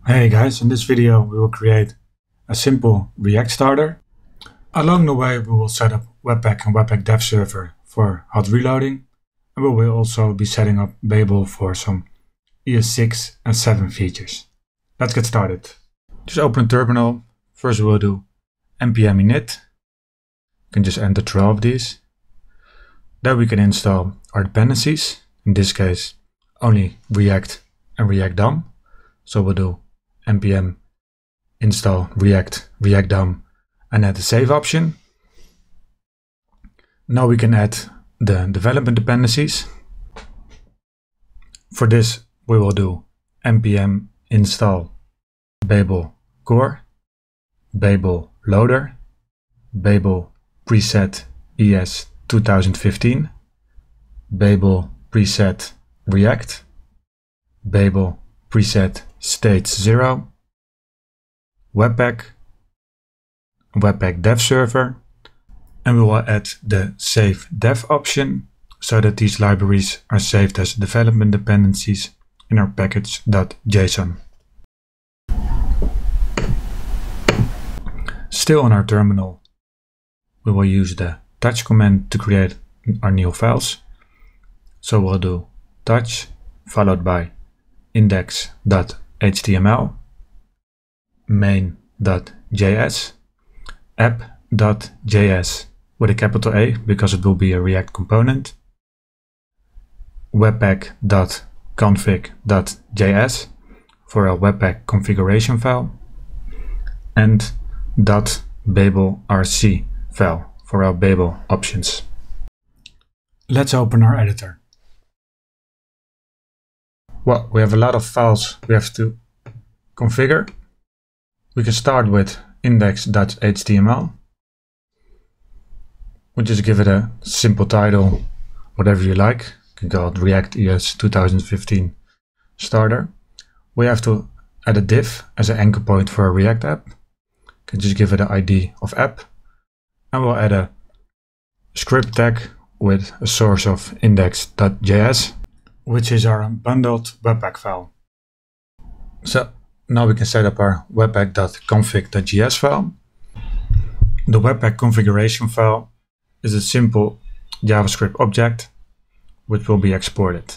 Hey guys, in this video we will create a simple React starter. Along the way we will set up Webpack and Webpack-dev-server for hot reloading, and we will also be setting up Babel for some ES6 and 7 features. Let's get started. Just open a terminal. First we will do npm init. You can just enter 12 of these. Then we can install our dependencies, in this case only React and React.DOM. So we'll do npm install React, React.DOM, and add the save option. Now we can add the development dependencies. For this we will do npm install Babel core, Babel loader, Babel preset ES 2015, Babel preset React, Babel preset state 0, Webpack, Webpack-dev-server, and we will add the save dev option so that these libraries are saved as development dependencies in our package.json. Still on our terminal, we will use the touch command to create our new files. So we'll do touch followed by index.html, main.js, app.js with a capital A because it will be a React component, webpack.config.js for a Webpack configuration file, and .babelrc file for our Babel options. Let's open our editor. Well, we have a lot of files we have to configure. We can start with index.html. We'll just give it a simple title, whatever you like. You can call it React ES 2015 starter. We have to add a div as an anchor point for a React app. You can just give it an ID of app. And we'll add a script tag with a source of index.js, which is our bundled Webpack file. So now we can set up our webpack.config.js file. The Webpack configuration file is a simple JavaScript object which will be exported.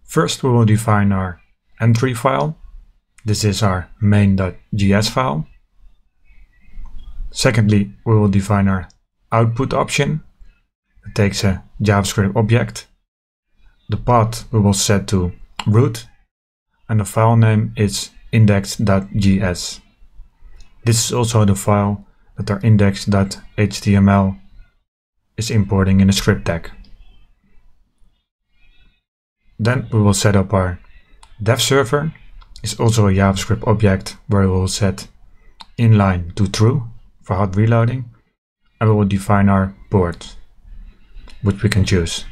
First we will define our entry file. This is our main.js file. Secondly, we will define our output option. It takes a JavaScript object. The path we will set to root, and the file name is index.js. This is also the file that our index.html is importing in a script tag. Then we will set up our dev server. It's also a JavaScript object where we will set inline to true for hot reloading, and we will define our port, which we can choose.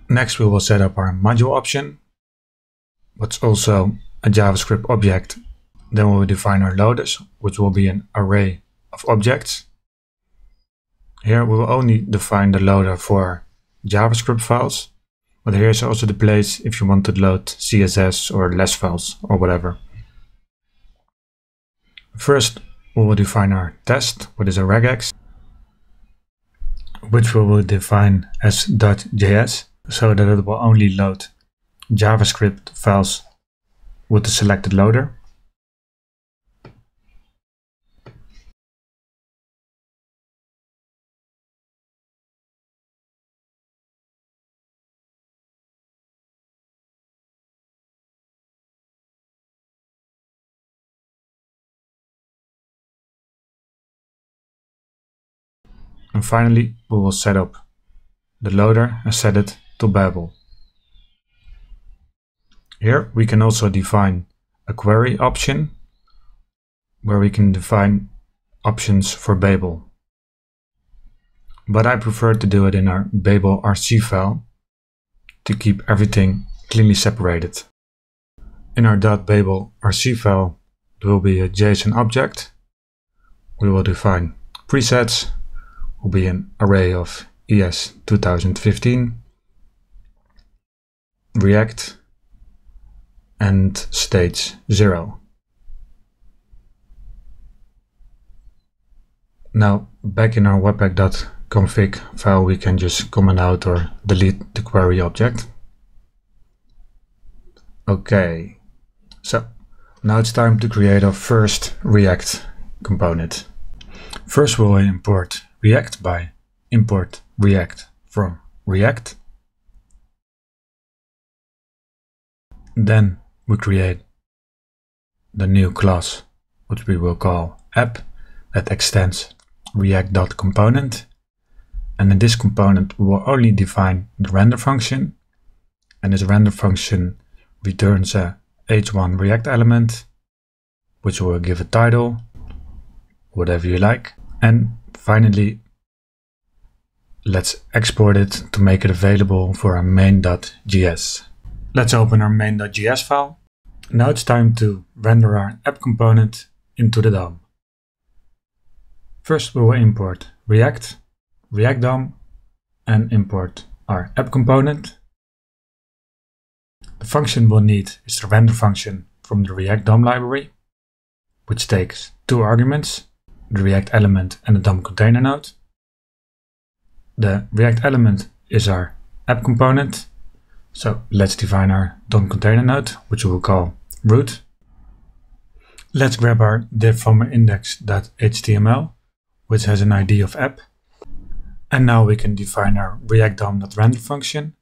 Next we will set up our module option, which is also a JavaScript object. Then we will define our loaders, which will be an array of objects. Here we will only define the loader for JavaScript files, but here is also the place if you want to load CSS or less files or whatever. First we will define our test, which is a regex, which we will define as .js, so that it will only load JavaScript files with the selected loader. And finally, we will set up the loader and set it to Babel. Here we can also define a query option where we can define options for Babel. But I prefer to do it in our Babel.rc file to keep everything cleanly separated. In our .babel.rc file there will be a JSON object. We will define presets, will be an array of ES 2015, React, and stage 0. Now back in our webpack.config file we can just comment out or delete the query object. Okay, so now it's time to create our first React component. First we'll import React by import React from React. Then we create the new class, which we will call app, that extends react.component. And in this component we will only define the render function, and this render function returns a h1 React element, which we will give a title, whatever you like. And finally, let's export it to make it available for our main.js. Let's open our main.js file. Now it's time to render our app component into the DOM. First we will import React, React DOM, and import our app component. The function we'll need is the render function from the React DOM library, which takes 2 arguments, the React element and the DOM container node. The React element is our app component, so let's define our DOM container node, which we will call root. Let's grab our div from our index.html, which has an ID of app. And now we can define our React DOM.render function.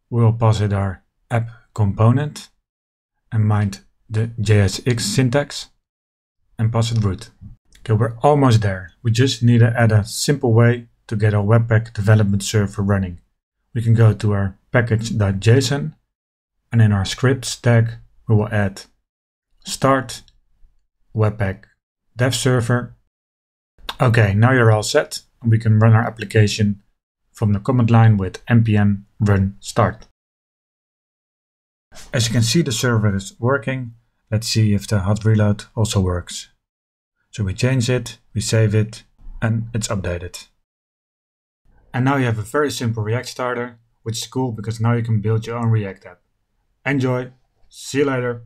We will pass it our app component and mind the ES6 syntax and pass it root. Okay, we're almost there. We just need to add a simple way to get our Webpack-dev-server running. We can go to our package.json, and in our scripts tag we will add start Webpack-dev-server. Okay, now you're all set, and we can run our application from the command line with npm run start. As you can see, the server is working. Let's see if the hot reload also works. So we change it, we save it, and it's updated. And now you have a very simple React starter, which is cool because now you can build your own React app. Enjoy! See you later!